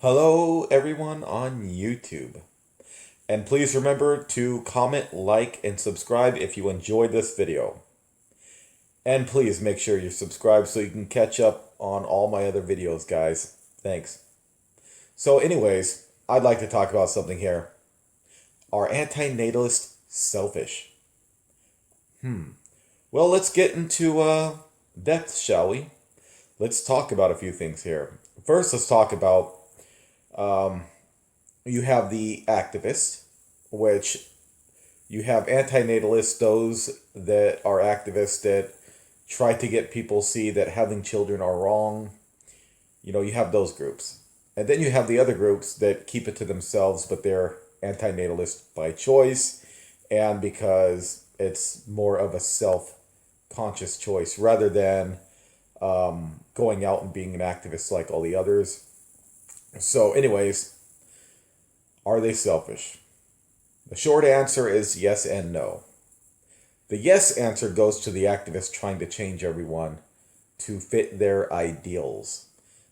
Hello, everyone on YouTube. And please remember to comment, like, and subscribe if you enjoyed this video. And please make sure you're subscribed so you can catch up on all my other videos, guys. Thanks. So anyways, I'd like to talk about something here. Are antinatalists selfish? Well, let's get into depth, shall we? Let's talk about a few things here. First, let's talk about you have the activists, which you have antinatalists, those that are activists that try to get people see that having children are wrong. You have those groups. And then you have the other groups that keep it to themselves, but they're antinatalist by choice and because it's more of a self-conscious choice rather than going out and being an activist like all the others. So anyways, are they selfish? The short answer is yes and no. The yes answer goes to the activists trying to change everyone to fit their ideals.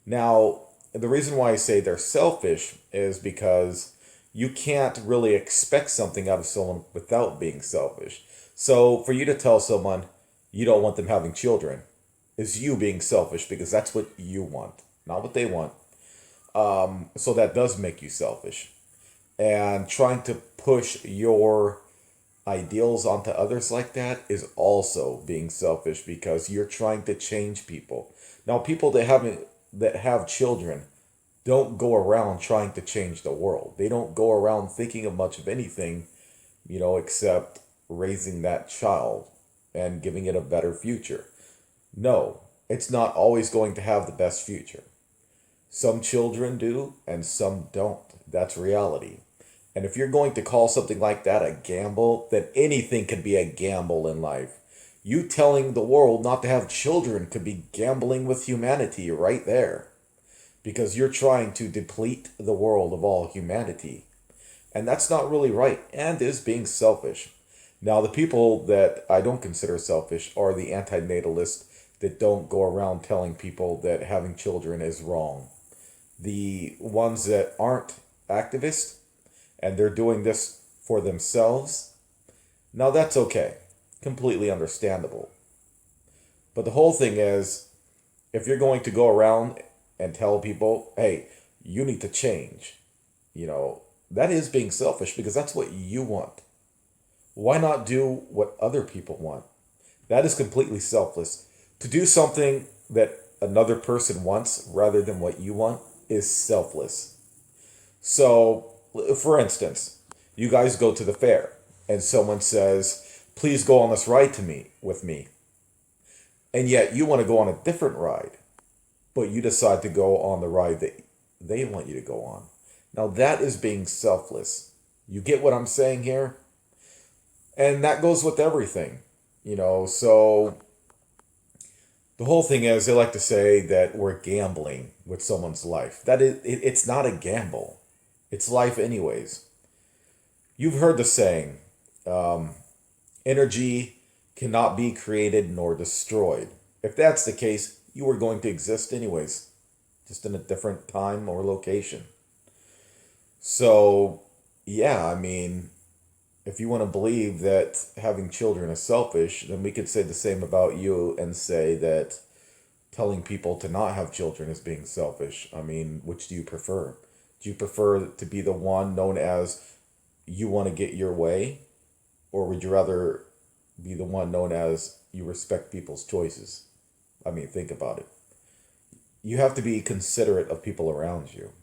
Now, the reason why I say they're selfish is because you can't really expect something out of someone without being selfish. So for you to tell someone you don't want them having children is you being selfish because that's what you want, not what they want. So that does make you selfish. And trying to push your ideals onto others like that is also being selfish because you're trying to change people. Now, people that have children don't go around trying to change the world. They don't go around thinking of much of anything, except raising that child and giving it a better future. No, it's not always going to have the best future. Some children do and some don't. That's reality. And if you're going to call something like that a gamble, then anything could be a gamble in life. You telling the world not to have children could be gambling with humanity right there. Because you're trying to deplete the world of all humanity. And that's not really right and is being selfish. Now, the people that I don't consider selfish are the antinatalists that don't go around telling people that having children is wrong. The ones that aren't activists and they're doing this for themselves, now that's okay. Completely understandable. But the whole thing is, if you're going to go around and tell people, hey, you need to change, that is being selfish because that's what you want. Why not do what other people want? That is completely selfless. To do something that another person wants rather than what you want is selfless. So, for instance, you guys go to the fair and someone says, please go on this ride with me. And yet you want to go on a different ride, but you decide to go on the ride that they want you to go on. Now that is being selfless. You get what I'm saying here? And that goes with everything, so the whole thing is they like to say that we're gambling with someone's life. It's not a gamble. It's life anyways. You've heard the saying, energy cannot be created nor destroyed. If that's the case, you were going to exist anyways, just in a different time or location. So, yeah, if you want to believe that having children is selfish, then we could say the same about you and say that telling people to not have children is being selfish. Which do you prefer? Do you prefer to be the one known as you want to get your way? Or would you rather be the one known as you respect people's choices? Think about it. You have to be considerate of people around you.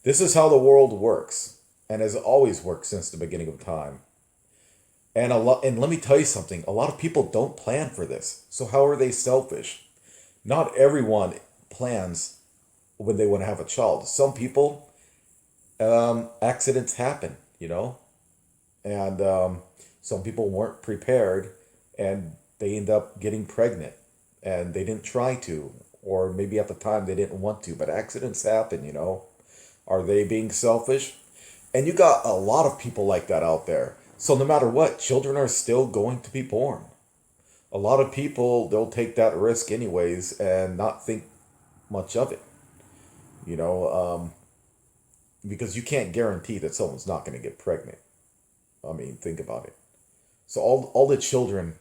This is how the world works and has always worked since the beginning of time. And let me tell you something, a lot of people don't plan for this. So how are they selfish? Not everyone plans when they want to have a child. Some people, accidents happen, and some people weren't prepared and they end up getting pregnant and they didn't try to, or maybe at the time they didn't want to, but accidents happen, Are they being selfish? And you got a lot of people like that out there. So no matter what, children are still going to be born. A lot of people, they'll take that risk anyways and not think much of it. because you can't guarantee that someone's not going to get pregnant. I mean, think about it. So all the children,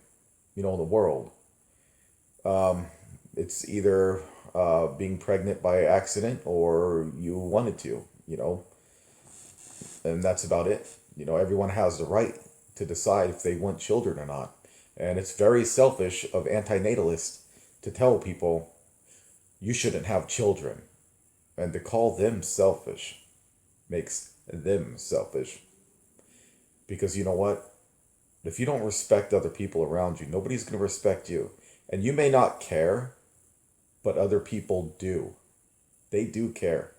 in the world, um, it's either being pregnant by accident or you wanted to, and that's about it. Everyone has the right to decide if they want children or not. And it's very selfish of antinatalists to tell people you shouldn't have children. And to call them selfish makes them selfish. Because you know what? If you don't respect other people around you, nobody's going to respect you. And you may not care, but other people do. They do care.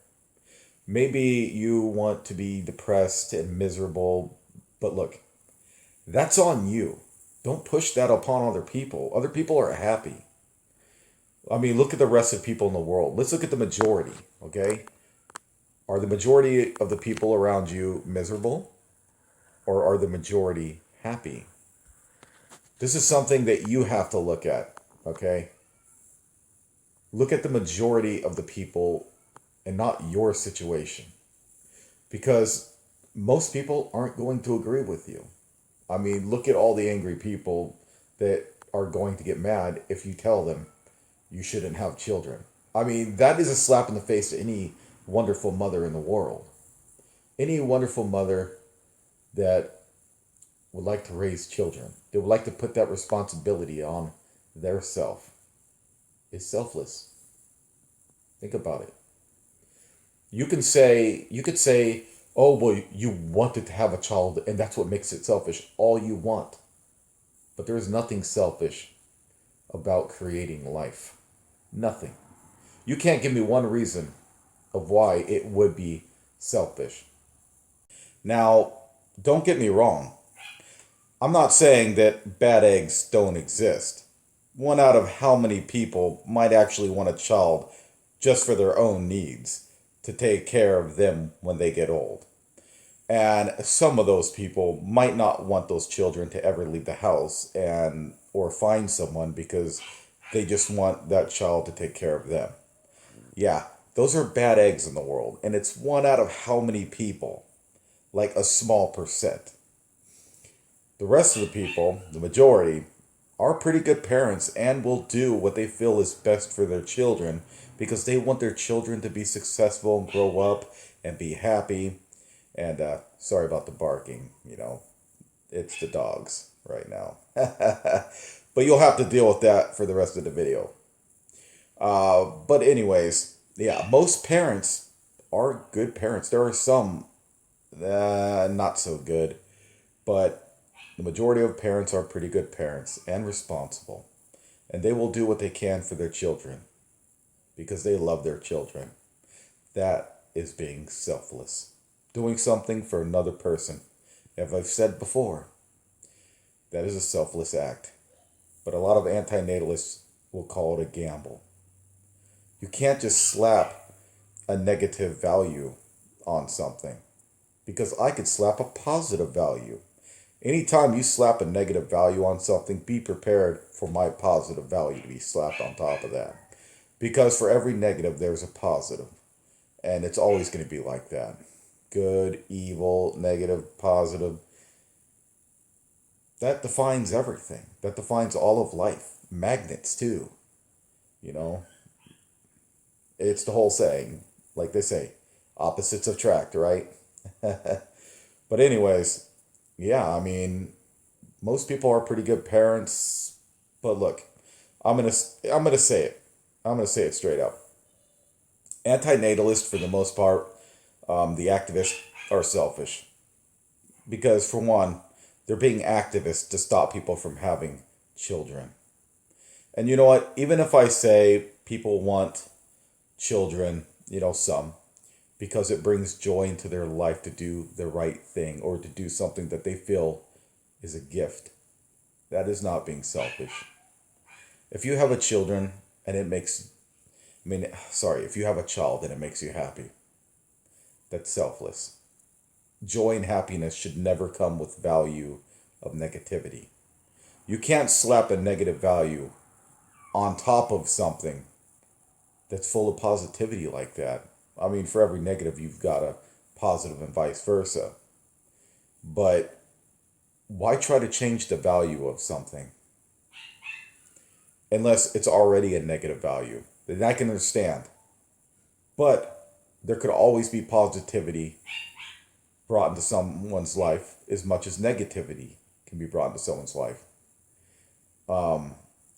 Maybe you want to be depressed and miserable, but look, that's on you. Don't push that upon other people. Other people are happy. I mean, look at the rest of people in the world. Let's look at the majority, okay? Are the majority of the people around you miserable? Or are the majority happy? This is something that you have to look at, okay? Look at the majority of the people and not your situation. Because most people aren't going to agree with you. I mean, look at all the angry people that are going to get mad if you tell them you shouldn't have children. I mean, that is a slap in the face to any wonderful mother in the world. Any wonderful mother that would like to raise children, that would like to put that responsibility on their self, is selfless. Think about it. You could say, oh, well, you wanted to have a child and that's what makes it selfish. All you want. But there is nothing selfish about creating life. Nothing. You can't give me one reason of why it would be selfish. Now, don't get me wrong. I'm not saying that bad eggs don't exist. One out of how many people might actually want a child just for their own needs, to take care of them when they get old. And some of those people might not want those children to ever leave the house or find someone because they just want that child to take care of them. Yeah, those are bad eggs in the world, and it's one out of how many people, like a small percent. The rest of the people, the majority, are pretty good parents and will do what they feel is best for their children because they want their children to be successful and grow up and be happy. And sorry about the barking, it's the dogs right now. But you'll have to deal with that for the rest of the video. But anyways, yeah, most parents are good parents. There are some not so good, but the majority of parents are pretty good parents and responsible. And they will do what they can for their children because they love their children. That is being selfless. Doing something for another person. As I've said before, that is a selfless act. But a lot of antinatalists will call it a gamble. You can't just slap a negative value on something because I could slap a positive value. Anytime you slap a negative value on something, be prepared for my positive value to be slapped on top of that. Because for every negative, there's a positive. And it's always going to be like that. Good, evil, negative, positive. That defines everything. That defines all of life. Magnets, too. It's the whole saying. Like they say, opposites attract, right? But anyways, yeah, I mean, most people are pretty good parents. But look, I'm gonna say it. I'm gonna say it straight up. Antinatalists, for the most part, the activists are selfish. Because, for one, they're being activists to stop people from having children. And you know what? Even if I say people want children, some, because it brings joy into their life to do the right thing or to do something that they feel is a gift, that is not being selfish. If you have a children and it makes, if you have a child and it makes you happy, that's selfless. Joy and happiness should never come with value of negativity. You can't slap a negative value on top of something that's full of positivity like that. I mean, for every negative, you've got to positive and vice versa. But why try to change the value of something unless it's already a negative value? Then I can understand. But there could always be positivity brought into someone's life as much as negativity can be brought into someone's life.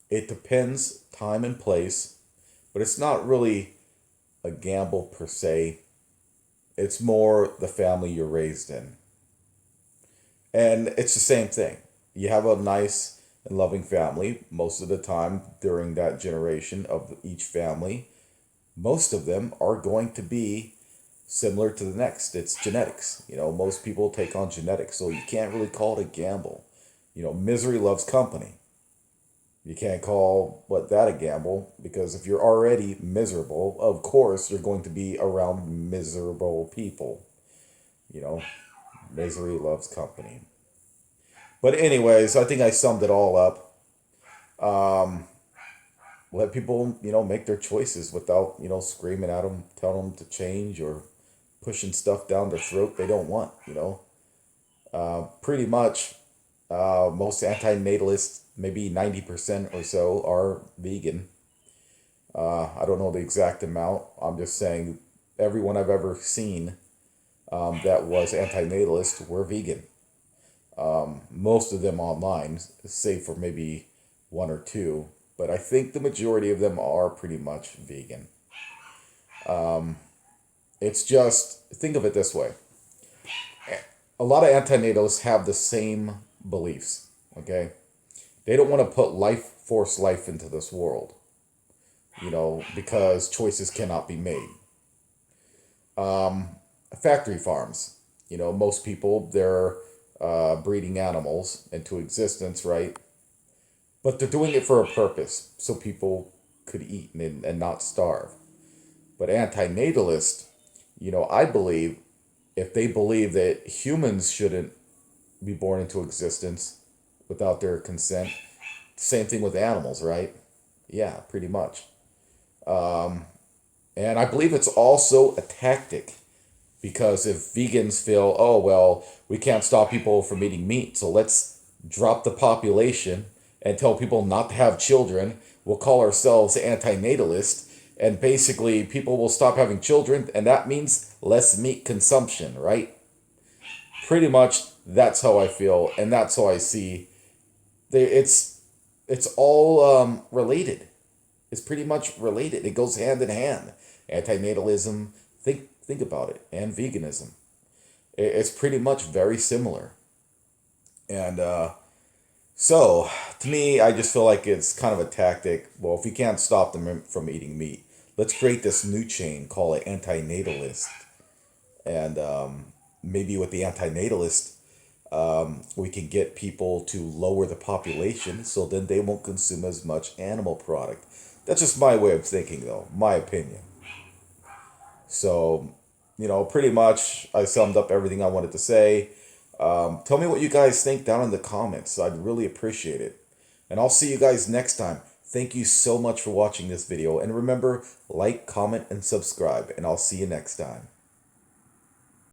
It depends, time and place, but it's not really a gamble per se. It's more the family you're raised in. And it's the same thing. You have a nice and loving family most of the time during that generation of each family. Most of them are going to be similar to the next. It's genetics. Most people take on genetics, so you can't really call it a gamble. Misery loves company. You can't call that a gamble, because if you're already miserable, of course you're going to be around miserable people. Misery loves company. But anyways, I think I summed it all up. Let people, make their choices without, screaming at them, telling them to change, or pushing stuff down their throat they don't want. Pretty much, most antinatalists, maybe 90% or so, are vegan. I don't know the exact amount. I'm just saying everyone I've ever seen that was antinatalist were vegan. Most of them online, save for maybe one or two. But I think the majority of them are pretty much vegan. It's just, think of it this way. A lot of antinatalists have the same beliefs, okay? They don't want to put force life into this world, because choices cannot be made. Factory farms, most people, they're breeding animals into existence, right? But they're doing it for a purpose, so people could eat and not starve. But antinatalist, I believe, if they believe that humans shouldn't be born into existence without their consent, same thing with animals, right? Yeah, pretty much. And I believe it's also a tactic, because if vegans feel, oh, well, we can't stop people from eating meat, so let's drop the population and tell people not to have children. We'll call ourselves antinatalist, and basically people will stop having children, and that means less meat consumption, right? Pretty much that's how I feel, and that's how I see. It's all related. It's pretty much related. It goes hand in hand. Antinatalism, think about it, and veganism. It's pretty much very similar. And so, to me, I just feel like it's kind of a tactic. Well, if we can't stop them from eating meat, let's create this new chain, call it antinatalist. And maybe with the antinatalist, we can get people to lower the population, so then they won't consume as much animal product. That's just my way of thinking, though, my opinion. So, pretty much I summed up everything I wanted to say. Tell me what you guys think down in the comments. I'd really appreciate it. And I'll see you guys next time. Thank you so much for watching this video. And remember, like, comment, and subscribe. And I'll see you next time.